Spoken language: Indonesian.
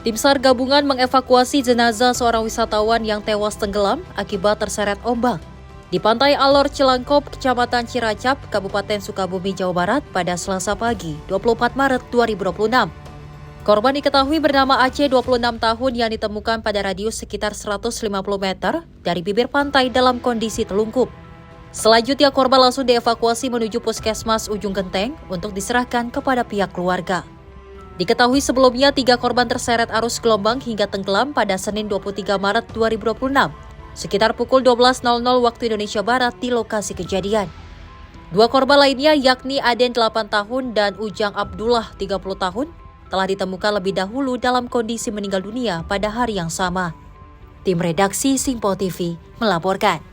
Tim SAR gabungan mengevakuasi jenazah seorang wisatawan yang tewas tenggelam akibat terseret ombak di Pantai Alor Cilangkop, Kecamatan Ciracap, Kabupaten Sukabumi, Jawa Barat pada Selasa pagi, 24 Maret 2026. Korban diketahui bernama Aceh, 26 tahun, yang ditemukan pada radius sekitar 150 meter dari bibir pantai dalam kondisi telungkup. Selanjutnya korban langsung dievakuasi menuju Puskesmas Ujung Genteng untuk diserahkan kepada pihak keluarga. Diketahui sebelumnya 3 korban terseret arus gelombang hingga tenggelam pada Senin 23 Maret 2026, sekitar pukul 12.00 waktu Indonesia Barat di lokasi kejadian. 2 korban lainnya yakni Aden 8 tahun dan Ujang Abdullah 30 tahun telah ditemukan lebih dahulu dalam kondisi meninggal dunia pada hari yang sama. Tim redaksi Simpo TV melaporkan.